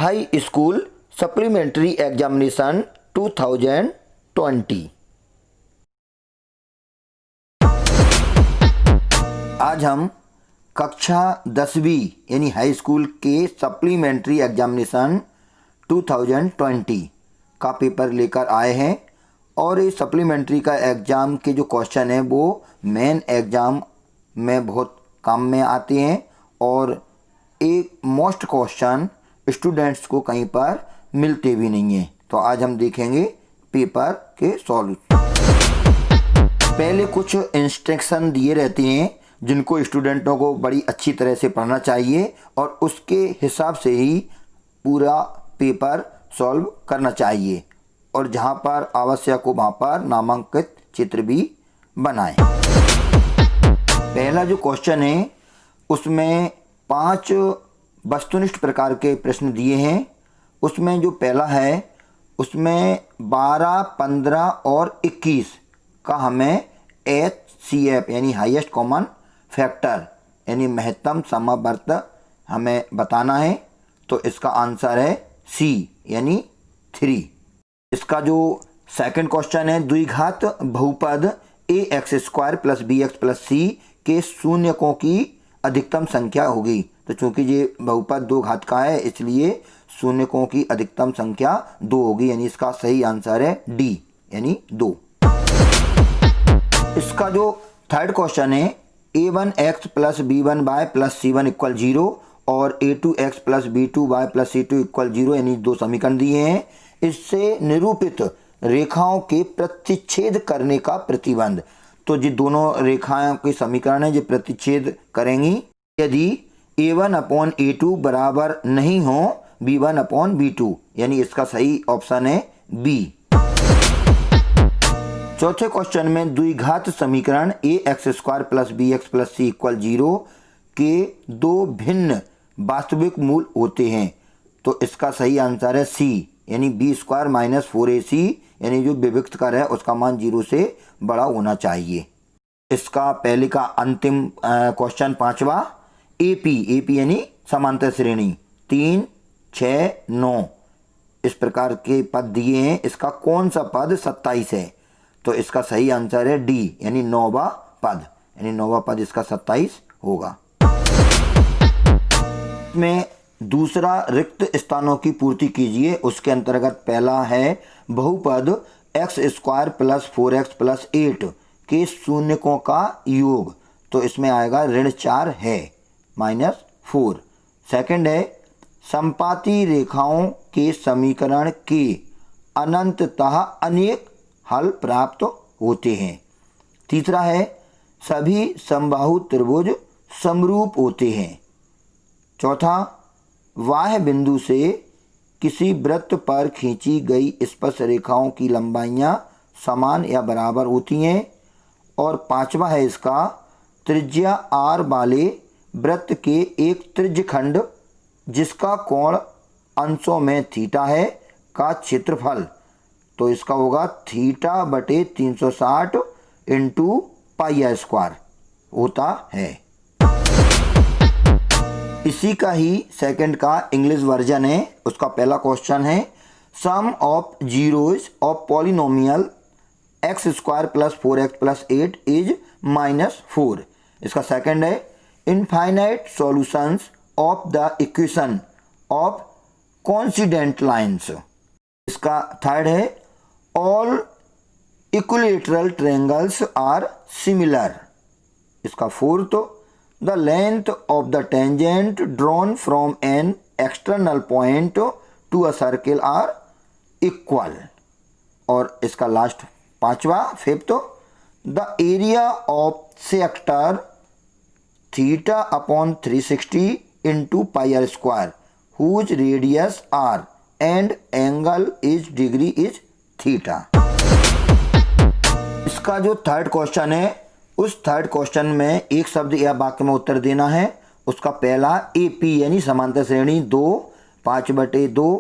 High school supplementary examination 2020। आज हम कक्षा 10वीं यानी हाई स्कूल के सप्लीमेंट्री एग्जामिनेशन 2020 का पेपर लेकर आए हैं। और ये सप्लीमेंट्री का एग्ज़ाम के जो क्वेश्चन हैं वो मेन एग्ज़ाम में बहुत काम में आते हैं और एक मोस्ट क्वेश्चन स्टूडेंट्स को कहीं पर मिलते भी नहीं हैं। तो आज हम देखेंगे पेपर के सॉल्यूशन। पहले कुछ इंस्ट्रक्शन दिए रहते हैं जिनको स्टूडेंटों को बड़ी अच्छी तरह से पढ़ना चाहिए और उसके हिसाब से ही पूरा पेपर सॉल्व करना चाहिए और जहाँ पर आवश्यक हो वहाँ पर नामांकित चित्र भी बनाएं। पहला जो क्वेश्चन है उसमें 5 वस्तुनिष्ठ प्रकार के प्रश्न दिए हैं। उसमें जो पहला है उसमें 12, 15 और 21 का हमें HCF यानी हाईएस्ट कॉमन फैक्टर यानी महत्तम समवर्त हमें बताना है। तो इसका आंसर है C यानी 3। इसका जो सेकंड क्वेश्चन है द्विघात बहुपद ax² + bx + c के शून्यकों की अधिकतम संख्या होगी। तो चूंकि ये बहुपद 2 घात का है इसलिए शून्यकों की अधिकतम संख्या 2 होगी, यानी इसका सही आंसर है D यानी 2। इसका जो थर्ड क्वेश्चन है a1x + b1y + c1 = 0 और a2x + b2y + c2 = 0 यानी 2 समीकरण दिए हैं। इससे निरूपित रेखाओं के प्रतिच्छेद करने का प्रतिबंध। तो ये दोनों रेखाओं के समीकरण है जो प्रतिच्छेद करेंगी यदि a1/a2 बराबर नहीं हो b1/b2, यानी इसका सही ऑप्शन है B। चौथे क्वेश्चन में द्विघात समीकरण ax² + bx + c = 0 के 2 भिन्न वास्तविक मूल होते हैं। तो इसका सही आंसर है C यानी b² - 4ac, यानी जो विभक्त कर है उसका मान 0 से बड़ा होना चाहिए। इसका पहले का अंतिम क्वेश्चन पांचवा AP यानी समांतर श्रेणी 3, 6, 9 इस प्रकार के पद दिए हैं। इसका कौन सा पद 27 है? तो इसका सही आंसर है D यानी 9वां पद, यानी 9वां पद इसका 27 होगा। में दूसरा रिक्त स्थानों की पूर्ति कीजिए। उसके अंतर्गत पहला है बहुपद x² + 4x + 8 के शून्यकों का योग। तो इसमें आएगा -4 है -4। सेकंड है समपाती रेखाओं के समीकरण के अनंततः अनेक हल प्राप्त होते हैं। तीसरा है सभी समबाहु त्रिभुज समरूप होते हैं। चौथा बाह्य बिंदु से किसी वृत्त पर खींची गई स्पर्श रेखाओं की लंबाइयाँ समान या बराबर होती हैं। और पांचवा है इसका त्रिज्या R वाले वृत्त के एक त्रिज्यखंड जिसका कोण अंशों में थीटा है का क्षेत्रफल। तो इसका होगा θ/360 × πr² होता है। इसी का ही सेकंड का इंग्लिश वर्जन है। उसका पहला क्वेश्चन है sum of zeros of polynomial x² + 4x + 8 is -4। इसका सेकंड है infinite solutions of the equation of coincident lines. इसका थर्ड है all equilateral triangles are similar. इसका fourth the length of the tangent drawn from an external point to a circle are equal. और इसका last पांचवा fifth the area of sector θ/360 × πr² whose radius r and angle is degree is θ। इसका जो third question है उस third question में एक शब्द या वाक्य में उत्तर देना है। उसका पहला AP यानी समांतर श्रेणी 2 5/2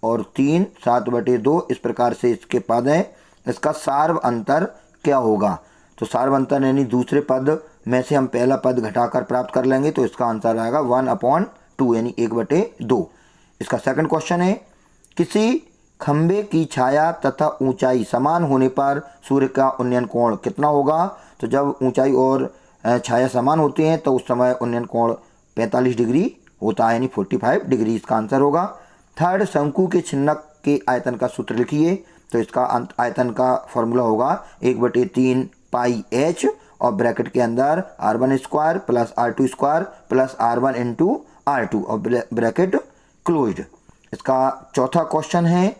और 3 7/2 इस प्रकार से इसके पद है। इसका सार्व अंतर क्या होगा? तो सार्व अंतर यानी दूसरे पद में से हम पहला पद घटाकर प्राप्त कर लेंगे। तो इसका आंसर आएगा 1/2 यानी 1/2। इसका सेकंड क्वेश्चन है, किसी खंबे की छाया तथा ऊंचाई समान होने पर सूर्य का उन्नयन कोण कितना होगा? तो जब ऊंचाई और छाया समान होते हैं तो उस समय उन्नयन कोण 45 डिग्री होता है, यानी 45 डिग्री इसका आंसर होगा। थर्ड, शंकु के छिन्नक के आयतन का सूत्र लिखिए। तो इसका आयतन का फॉर्मूला होगा 1/3 पाई h और ब्रैकेट के अंदर r1 square plus r2 square plus r1 into r2 और ब्रैकेट क्लोज्ड। इसका चौथा क्वेश्चन है,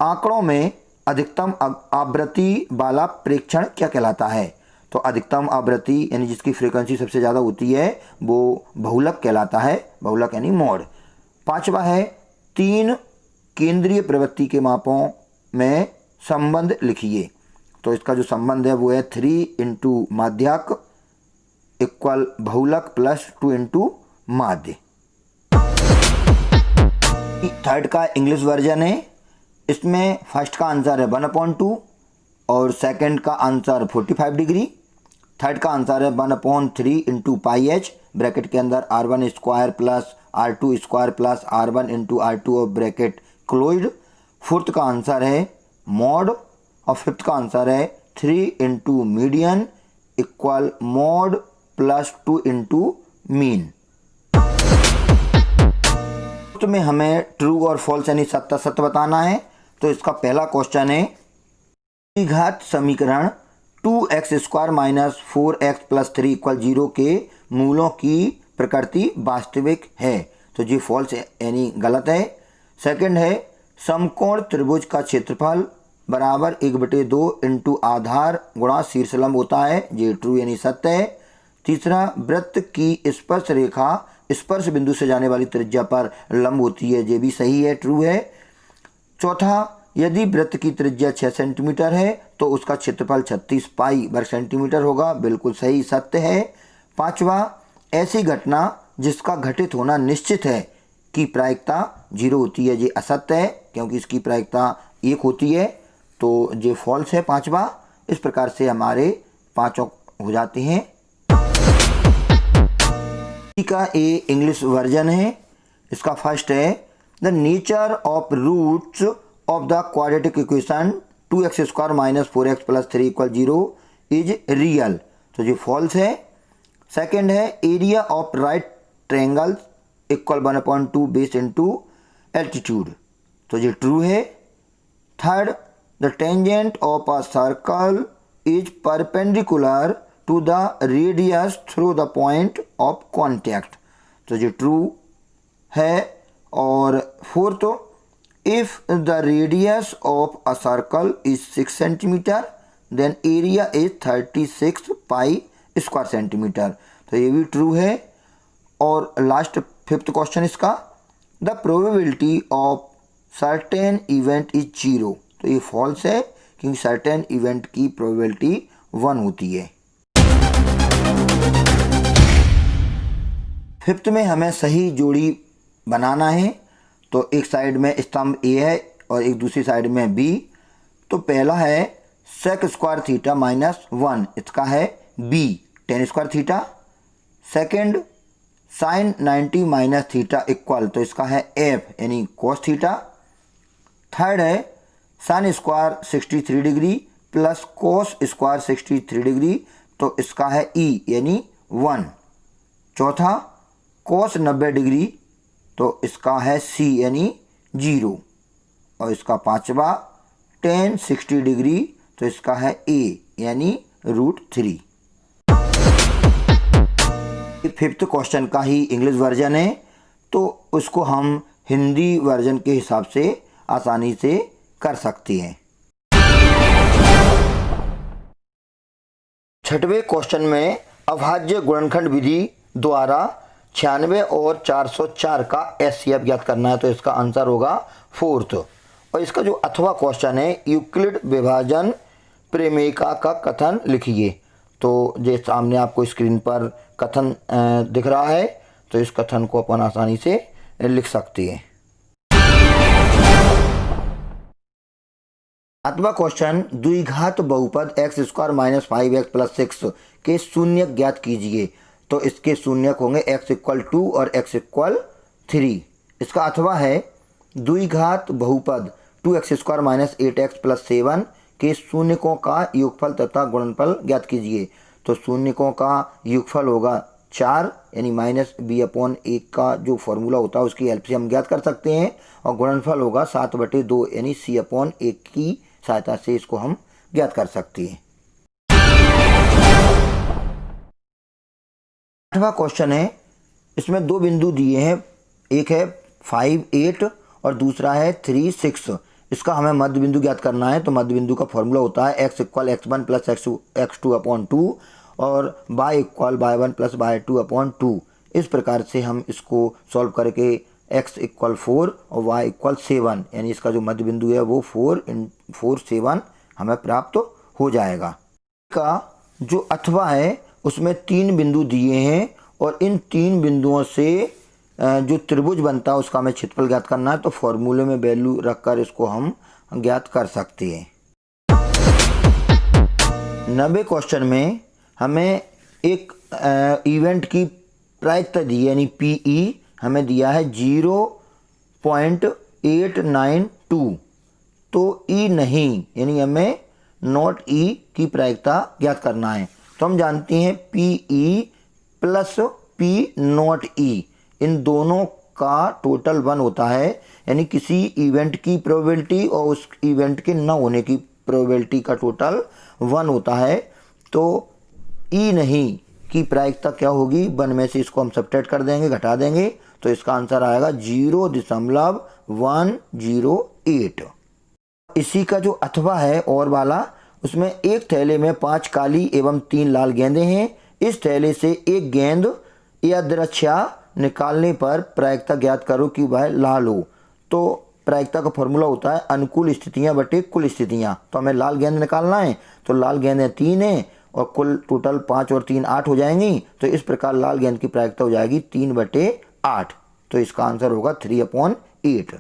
आंकड़ों में अधिकतम आवृत्ति वाला प्रेक्षण क्या कहलाता है? तो अधिकतम आवृत्ति यानी जिसकी फ्रीक्वेंसी सबसे ज़्यादा होती है वो बहुलक कहलाता है, बहुलक यानी मोड। पांचवा है, 3 केंद्रीय प्रवृत्ति के मापों में संबंध लिखिए। तो इसका जो संबंध है वो है 3 इंटू माध्यक इक्वल बहुलक प्लस 2 इंटू माध्य। थर्ड का इंग्लिश वर्जन है, इसमें फर्स्ट का आंसर है 1/2 और सेकंड का आंसर 45 डिग्री। थर्ड का आंसर है 1/3 इंटू पाई एच, ब्रैकेट के अंदर r1 square plus r2 square plus r1 into r2 और ब्रैकेट क्लोज्ड। फोर्थ का आंसर है मॉड और फिफ्थ का आंसर है 3 into median equal mod plus 2 into mean. में हमें ट्रू और फॉल्स यानी सत्य सत्य बताना है। तो इसका पहला क्वेश्चन है, द्विघात समीकरण 2x square minus 4x plus 3 equal 0 के मूलों की प्रकृति वास्तविक है। तो ये फॉल्स यानी गलत है। सेकंड है, समकोण त्रिभुज का क्षेत्रफल बराबर 1/2 इंटू आधार गुणा शीर्षलंब होता है, ये ट्रू यानी सत्य है। तीसरा, वृत्त की स्पर्श रेखा स्पर्श बिंदु से जाने वाली त्रिज्या पर लंब होती है, ये भी सही है, ट्रू है। चौथा, यदि वृत्त की त्रिज्या 6 सेंटीमीटर है तो उसका क्षेत्रफल 36 पाई वर्ग सेंटीमीटर होगा, बिल्कुल सही, सत्य है। पांचवा, ऐसी घटना जिसका घटित होना निश्चित है की प्रायिकता 0 होती है, ये असत्य है क्योंकि इसकी प्रायिकता 1 होती है, तो ये फॉल्स है पांचवा। इस प्रकार से हमारे पांचों हो जाते हैं। का ए इंग्लिश वर्जन है, इसका फर्स्ट है, the nature of roots of the quadratic equation 2x square minus 4x plus 3 equal 0 is real, तो ये फॉल्स है। सेकंड है, area of right triangle equal 1/2 base into altitude, तो ये ट्रू है। Third, the tangent of a circle is perpendicular to the radius through the point of contact, तो ये true है। और fourth, if the radius of a circle is 6 centimetre then area is 36 pi square centimetre, तो ये भी true है। और last fifth question इसका, the probability of certain event is 0, तो ये फॉल्स है क्योंकि सर्टेन इवेंट की प्रोबेबिलिटी 1 होती है। फिफ्थ में हमें सही जोड़ी बनाना है, तो एक साइड में स्तंभ ए है और एक दूसरी साइड में बी। तो पहला है सेक स्क्वायर थीटा माइनस 1, इसका है B tan square theta. Second, sine 90 minus theta equal, तो इसका है एफ यानी कोस थीटा। थर्ड है sine square 63 degree plus cos square 63 degree, तो इसका है ई यानी 1। चौथा, कोस 90 डिग्री, तो इसका है सी यानी 0। और इसका पांचवा, टेन 60 डिग्री, तो इसका है ए यानी √3। फिफ्थ क्वेश्चन का ही इंग्लिश वर्जन है, तो उसको हम हिंदी वर्जन के हिसाब से आसानी से कर सकते हैं। छठवें क्वेश्चन में अभाज्य गुणनखंड विधि द्वारा 96 और 404 का एचसीएफ ज्ञात करना है, तो इसका आंसर होगा फोर्थ। और इसका जो अथवा क्वेश्चन है, यूक्लिड विभाजन प्रमेयिका का कथन लिखिए। तो जो सामने आपको स्क्रीन पर कथन दिख रहा है, तो इस कथन को अपन आसानी से लिख सकते हैं। अथवा क्वेश्चन, द्विघात बहुपद x square minus 5x plus 6 के शून्य ज्ञात कीजिए। तो इसके शून्यक होंगे x इक्वल 2 और x इक्वल 3। इसका अथवा है द्विघात बहुपद 2x² माइनस 8x प्लस 7 के शून्यकों का योगफल तथा गुणनफल ज्ञात कीजिए। तो शून्यकों का योगफल होगा 4 यानी माइनस b/1 का जो फॉर्मूला होता है उसकी हेल्प से हम ज्ञात कर सकते हैं, और गुणनफल होगा 7/2 यानी c/1 की सहायता से इसको हम ज्ञात कर सकते हैं। 8वां क्वेश्चन है, इसमें दो बिंदु दिए हैं, एक है 5, 8 और दूसरा है 3, 6। इसका हमें मध्य बिंदु ज्ञात करना है। तो मध्य बिंदु का फॉर्मूला होता है x = x1 प्लस x2/2 और y = y1 प्लस y2/2। इस प्रकार से हम इसको सॉल्व करके x = 4 और y = 7 यानी इसका जो मध्य बिंदु है वो 4 7 हमें प्राप्त हो जाएगा। का जो अथवा है उसमें 3 बिंदु दिए हैं और इन 3 बिंदुओं से जो त्रिभुज बनता है उसका हमें क्षेत्रफल ज्ञात करना है। तो फॉर्मूले में वैल्यू रखकर इसको हम ज्ञात कर सकते हैं। 90 क्वेश्चन में हमें एक इवेंट की प्रायिकता दी है यानी PE हमें दिया है 0.892। तो E नहीं यानी हमें नॉट E की प्रायिकता ज्ञात करना है। तो हम जानते हैं PE प्लस P0E इन दोनों का टोटल 1 होता है, यानी किसी इवेंट की प्रोबेबिलिटी और उस इवेंट के न होने की प्रोबेबिलिटी का टोटल 1 होता है। तो E नहीं की प्रायिकता क्या होगी, 1 में से इसको हम सब्ट्रैक्ट कर देंगे, घटा देंगे, तो इसका आंसर आएगा 0.108। इसी का जो अथवा है और वाला, उसमें एक थैले में 5 काली एवं 3 लाल गेंदें हैं। इस थैले से एक गेंद या द्रक्षा निकालने पर प्रायिकता ज्ञात करो कि वह लाल हो। तो प्रायिकता का फॉर्मूला होता है अनुकूल स्थितियां बटे कुल स्थितियां। तो हमें लाल गेंद निकालना है, तो लाल गेंदें 3 हैं और कुल टोटल 5 और 3 8 हो जाएंगी। तो इस प्रकार लाल गेंद की प्रायिकता हो जाएगी 3/8। तो इसका आंसर होगा 3/8।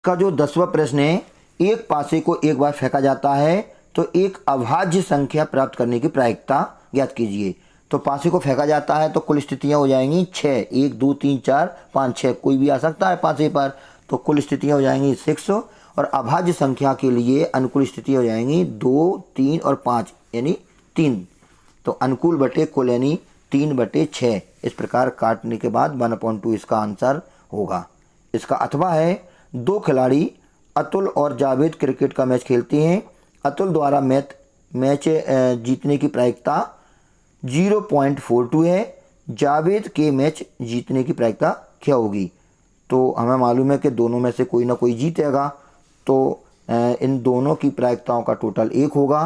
का जो 10वां प्रश्न है, एक पासे को एक बार फेंका जाता है तो एक अभाज्य संख्या प्राप्त करने की प्रायिकता ज्ञात कीजिए। तो पासे को फेंका जाता है तो कुल स्थितियां हो जाएंगी 6, 1 2 3 4 5 6, कोई भी आ सकता है पासे पर। तो कुल स्थितियां हो जाएंगी 6 और अभाज्य संख्या के लिए अनुकूल स्थिति हो जाएंगी 2 3 और 5 यानी 3। तो अनुकूल बटे कुल यानी 3/6। इस प्रकार काटने के बाद 1/2 इसका आंसर होगा। इसका अथवा है, 2 खिलाड़ी अतुल और जावेद क्रिकेट का मैच खेलते हैं। अतुल द्वारा मैच जीतने की प्रायिकता 0.42 है। जावेद के मैच जीतने की प्रायिकता क्या होगी। तो हमें मालूम है कि दोनों में से कोई ना कोई जीतेगा, तो इन दोनों की प्रायिकताओं का टोटल 1 होगा।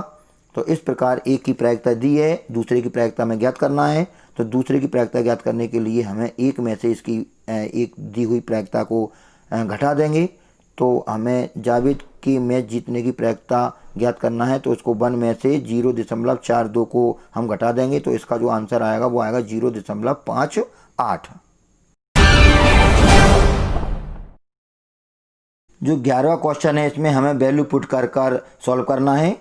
तो इस प्रकार एक की प्रायिकता दी है, दूसरे की प्रायिकता हमें ज्ञात करना है। तो दूसरे की प्रायिकता ज्ञात करने के लिए हमें एक में से इसकी एक दी हुई प्रायिकता को घटा देंगे। तो हमें जावेद की मैच जीतने की प्रायिकता ज्ञात करना है, तो उसको 1 में से 0.42 को हम घटा देंगे। तो इसका जो आंसर आएगा वो आएगा 0.58। जो 11वां क्वेश्चन है, इसमें हमें वैल्यू पुट कर सॉल्व करना है।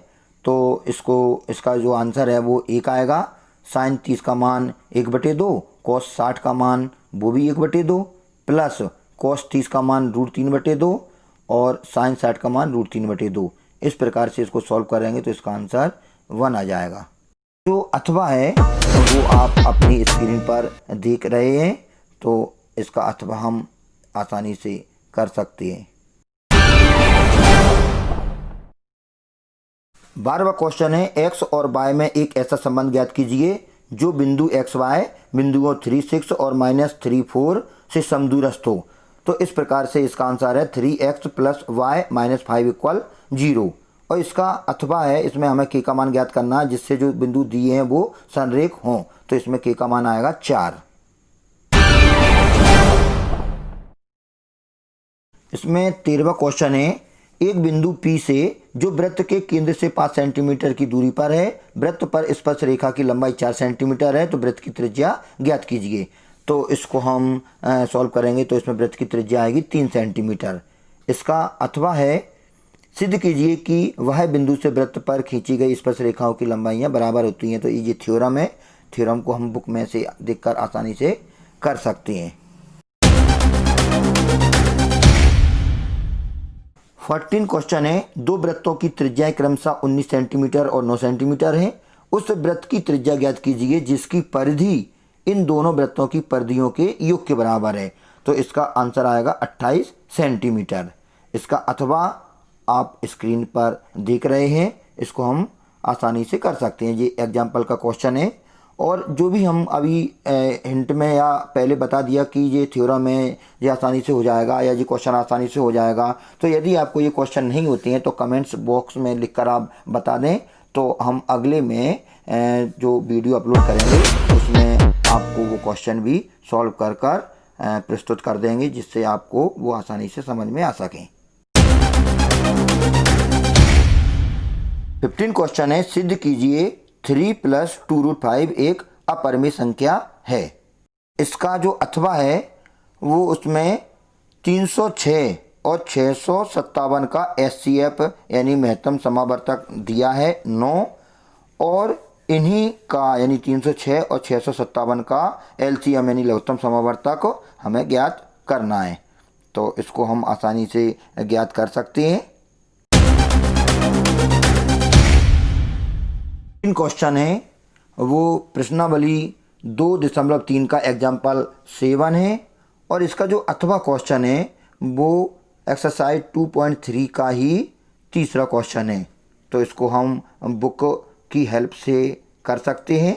तो इसका जो आंसर है वो 1 आएगा। साइन 30 का मान 1/2, कॉस 60 का मान वो भी 1/2, प्लस कॉस 30 का मान √3/2 और साइन 60 का मान √3/2। इस प्रकार से इसको सॉल्व करेंगे तो इसका आंसर 1 आ जाएगा। जो अथवा है वो आप अपनी स्क्रीन पर देख रहे हैं, तो इसका अथवा हम आसानी से कर सकते हैं। 12वां क्वेश्चन है, x और y में एक ऐसा संबंध ज्ञात कीजिए जो बिंदु xy बिंदुओं 3 6 और -3 4 से समदूरस्थ हो। तो इस प्रकार से इसका आंसर है 3x + y - 5 = 0। और इसका अथवा है, इसमें हमें k का मान ज्ञात करना है जिससे जो बिंदु दिए हैं वो संरेख हों। तो इसमें k का मान आएगा 4। इसमें 13वां क्वेश्चन है, एक बिंदु P से जो वृत्त के केंद्र से 5 सेंटीमीटर की दूरी पर है, वृत्त पर स्पर्श रेखा की लंबाई 4 सेंटीमीटर है, तो वृत्त की त्रिज्या ज्ञात कीजिए। तो इसको हम सॉल्व करेंगे तो इसमें वृत्त की त्रिज्या आएगी 3 सेंटीमीटर। इसका अथवा है, सिद्ध कीजिए कि वह बिंदु से वृत्त पर खींची गई स्पर्श रेखाओं की लंबाइयाँ बराबर होती हैं। तो ये थ्योरम है, थ्योरम को हम बुक में से देखकर आसानी से कर सकते हैं। 14 क्वेश्चन है, दो वृत्तों की त्रिज्याएं क्रमशः 19 सेंटीमीटर और 9 सेंटीमीटर है। उस वृत्त की त्रिज्या ज्ञात कीजिए जिसकी परिधि इन दोनों वृत्तों की परिधियों के योग के बराबर है। तो इसका आंसर आएगा 28 सेंटीमीटर। इसका अथवा आप स्क्रीन पर देख रहे हैं, इसको हम आसानी से कर सकते हैं। ये एग्जाम्पल का क्वेश्चन है और जो भी हम अभी हिंट में या पहले बता दिया कि ये थ्योरम है, ये आसानी से हो जाएगा या ये क्वेश्चन आसानी से हो जाएगा। तो यदि आपको ये क्वेश्चन नहीं होते हैं तो कमेंट्स बॉक्स में लिखकर आप बता दें, तो हम अगले में जो वीडियो अपलोड करेंगे उसमें आपको वो क्वेश्चन भी सॉल्व कर प्रस्तुत कर देंगे, जिससे आपको वो आसानी से समझ में आ सकें। 15 क्वेश्चन है, सिद्ध कीजिए 3 + 2√5 एक अपरिमेय संख्या है। इसका जो अथवा है वो उसमें 306 और 657 का SCF यानी महत्तम समावर्तक दिया है 9, और इन्हीं का यानी 306 और 657 का LCM यानी लघुत्तम समावर्तक हमें ज्ञात करना है। तो इसको हम आसानी से ज्ञात कर सकते हैं। क्वेश्चन है वो प्रश्नावली 2.3 का एग्जाम्पल 7 है, और इसका जो अथवा क्वेश्चन है वो एक्सरसाइज 2.3 का ही तीसरा क्वेश्चन है। तो इसको हम बुक की हेल्प से कर सकते हैं।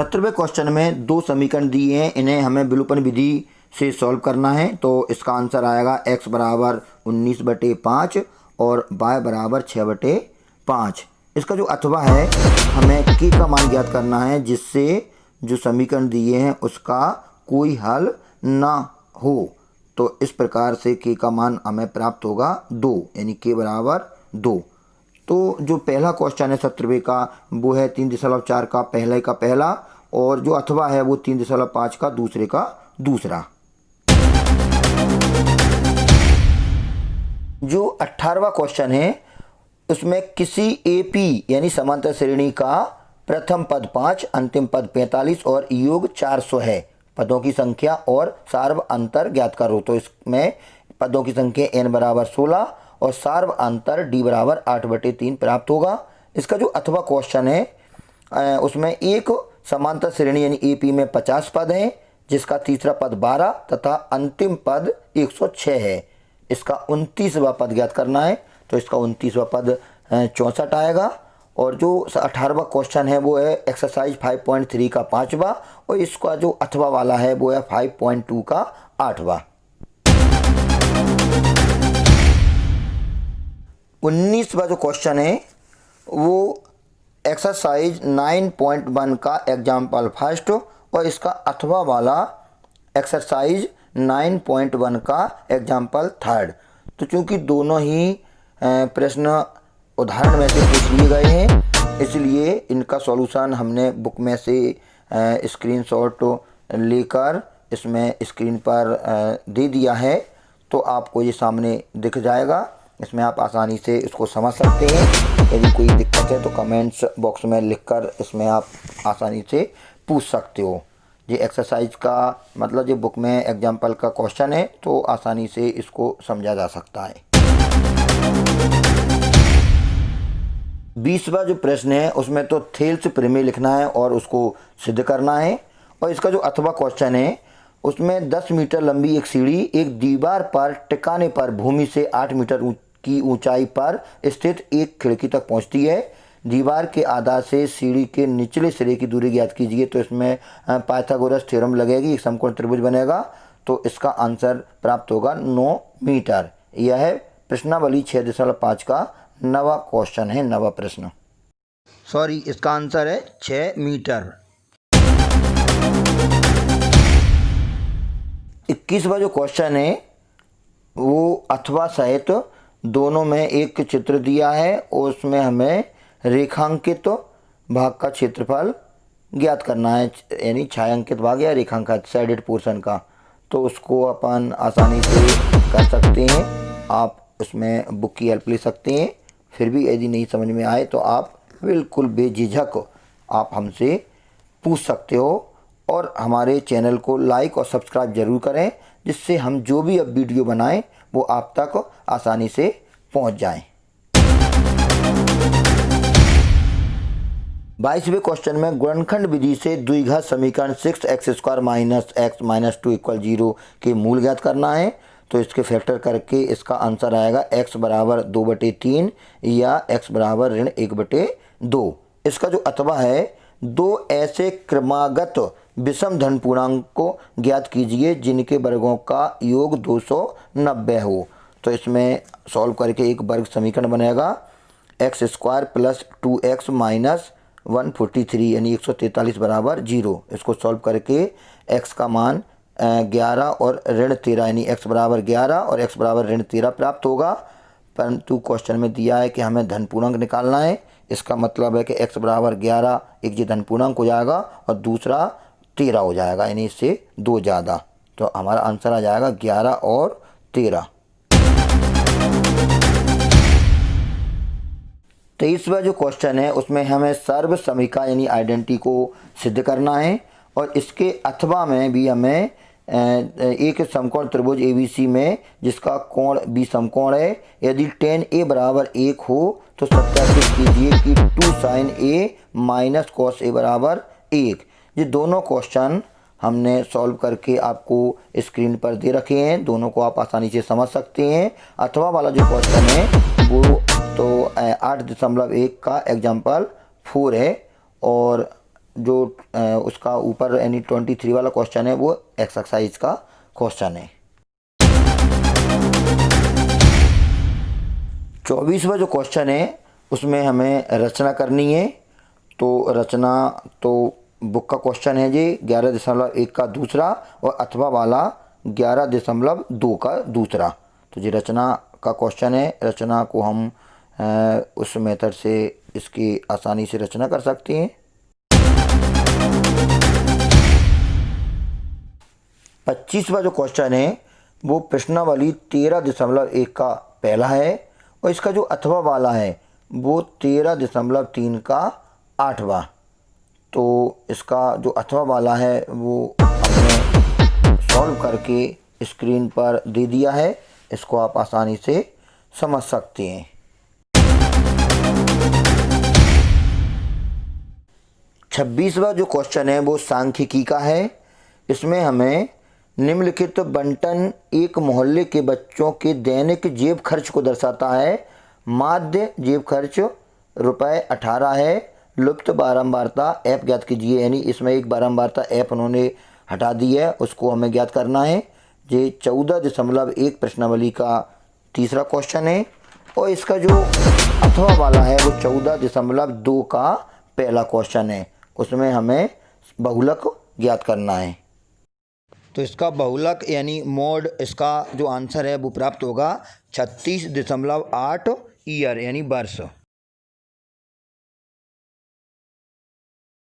17वें क्वेश्चन में दो समीकरण दिए हैं, इन्हें हमें विलोपन विधि से सॉल्व करना है। तो इसका आंसर आएगा x बराबर 19/5 और y बराबर 6/5। इसका जो अथवा है हमें k का मान ज्ञात करना है जिससे जो समीकरण दिए हैं उसका कोई हल ना हो। तो इस प्रकार से k का मान हमें प्राप्त होगा 2, यानी k बराबर 2। तो जो पहला क्वेश्चन है 17वें का वो है 3.4 का पहला, और जो अथवा है वो 3.5 का दूसरा। जो 18वां क्वेश्चन है उसमें किसी AP यानी समांतर श्रेणी का प्रथम पद 5, अंतिम पद 45 और योग 400 है। पदों की संख्या और सार्व अंतर ज्ञात करो। तो इसमें पदों की संख्या n बराबर 16 और सार्व अंतर d बराबर 8/3 प्राप्त होगा। इसका जो अथवा क्वेश्चन है उसमें एक समांतर श्रेणी यानी AP में 50 पद हैं, जिसका तीसरा पद 12 तथा अंतिम पद 106 है। इसका 29वां पद ज्ञात करना है। तो इसका 29वां पद 64 आएगा। और जो 18वां क्वेश्चन है वो है एक्सरसाइज 5.3 का 5वां, और इसका जो अथवा वाला है वो है 5.2 का 8वां। 19वां जो क्वेश्चन है वो एक्सरसाइज 9.1 का एग्जाम्पल फर्स्ट, और इसका अथवा वाला एक्सरसाइज 9.1 का एग्जाम्पल थर्ड। तो चूंकि दोनों ही प्रश्न उदाहरण में से पूछ लिए गए हैं, इसलिए इनका सॉल्यूशन हमने बुक में से स्क्रीनशॉट लेकर इसमें स्क्रीन पर दे दिया है। तो आपको ये सामने दिख जाएगा, इसमें आप आसानी से इसको समझ सकते हैं। यदि कोई दिक्कत है तो कमेंट्स बॉक्स में लिखकर इसमें आप आसानी से पूछ सकते हो। ये एक्सरसाइज का मतलब ये बुक में एग्जाम्पल का क्वेश्चन है, तो आसानी से इसको समझा जा सकता है। 20वां जो प्रश्न है उसमें तो थेल्स प्रमेय लिखना है और उसको सिद्ध करना है। और इसका जो अथवा क्वेश्चन है उसमें 10 मीटर लंबी एक सीढ़ी एक दीवार पर टिकाने पर भूमि से 8 मीटर की ऊंचाई पर स्थित एक खिड़की तक पहुंचती है। दीवार के आधार से सीढ़ी के निचले सिरे की दूरी ज्ञात कीजिए। तो इसमें पाइथागोरस थ्योरम लगेगी, एक समकोण त्रिभुज बनेगा। तो इसका आंसर प्राप्त होगा 9 मीटर। यह है प्रश्नावली 6.5 का नवा क्वेश्चन है, नवा प्रश्न। सॉरी, इसका आंसर है 6 मीटर। 21वां जो क्वेश्चन है वो अथवा सहित दोनों में एक चित्र दिया है और उसमें हमें रेखांकित भाग का क्षेत्रफल ज्ञात करना है, यानी छायांकित भाग या रेखांकित साइडेड पोर्शन का। तो उसको अपन आसानी से कर सकते हैं। आप उसमें बुक की हेल्प ले सकते हैं। फिर भी यदि नहीं समझ में आए तो आप बिल्कुल बेझिझक आप हमसे पूछ सकते हो। और हमारे चैनल को लाइक और सब्सक्राइब ज़रूर करें, जिससे हम जो भी अब वीडियो बनाएं वो आप तक आसानी से पहुंच जाएं। 22वें क्वेश्चन में गुणनखंड विधि से द्विघात समीकरण 6x² - x - 2 = 0 के मूल ज्ञात करना है। तो इसके फैक्टर करके इसका आंसर आएगा x बराबर 2/3 या x बराबर -1/2। इसका जो अथवा है, दो ऐसे क्रमागत विषम धन पूर्णांक को ज्ञात कीजिए जिनके वर्गों का योग 290 हो। तो इसमें सॉल्व करके एक वर्ग समीकरण बनेगा x² + 2x - 143 यानी 143 बराबर 0। इसको सॉल्व करके x का मान 11 और -13 यानी x बराबर 11 और x बराबर -13 प्राप्त होगा। परंतु क्वेश्चन में दिया है कि हमें धन पूर्णांक निकालना है। इसका मतलब है कि x बराबर 11 एक जी धन पूर्णांक हो जाएगा और दूसरा 13 हो जाएगा, यानी इससे 2 ज़्यादा। तो हमारा आंसर आ जाएगा 11 और 13। 23वां जो क्वेश्चन है उसमें हमें सर्व समीका यानी आइडेंटिटी को सिद्ध करना है। और इसके अथवा में भी हमें एक समकोण त्रिभुज ABC में जिसका कोण B समकोण है, यदि tan A बराबर 1 हो तो सत्यापित कीजिए कि 2 sin A - cos A बराबर 1। ये दोनों क्वेश्चन हमने सॉल्व करके आपको स्क्रीन पर दे रखे हैं, दोनों को आप आसानी से समझ सकते हैं। अथवा वाला जो क्वेश्चन है वो तो 8.1 का एग्जाम्पल 4 है, और जो उसका ऊपर यानी 23 वाला क्वेश्चन है वो एक्सरसाइज का क्वेश्चन है। 24वां जो क्वेश्चन है उसमें हमें रचना करनी है। तो रचना तो बुक का क्वेश्चन है जी, 11.1 का दूसरा और अथवा वाला 11.2 का दूसरा। तो जी रचना का क्वेश्चन है, रचना को हम उस मेथड से इसकी आसानी से रचना कर सकते हैं। 25वां जो क्वेश्चन है वो प्रश्नावली 13.1 का पहला है और इसका जो अथवा वाला है वो 13.3 का 8वां। तो इसका जो अथवा वाला है वो हमने सॉल्व करके स्क्रीन पर दे दिया है, इसको आप आसानी से समझ सकते हैं। 26वां जो क्वेश्चन है वो सांख्यिकी का है। इसमें हमें निम्नलिखित बंटन एक मोहल्ले के बच्चों के दैनिक जेब खर्च को दर्शाता है। माध्य जेब खर्च ₹18 है। लुप्त बारंबारता f ज्ञात कीजिए, यानी इसमें एक बारंबारता f उन्होंने हटा दी है, उसको हमें ज्ञात करना है। ये 14.1 प्रश्नावली का तीसरा क्वेश्चन है और इसका जो अथवा वाला है वो 14.2 का पहला क्वेश्चन है, उसमें हमें बहुलक ज्ञात करना है। तो इसका बहुलक यानी मोड, इसका जो आंसर है वो प्राप्त होगा 36.8 ईयर यानी वर्ष।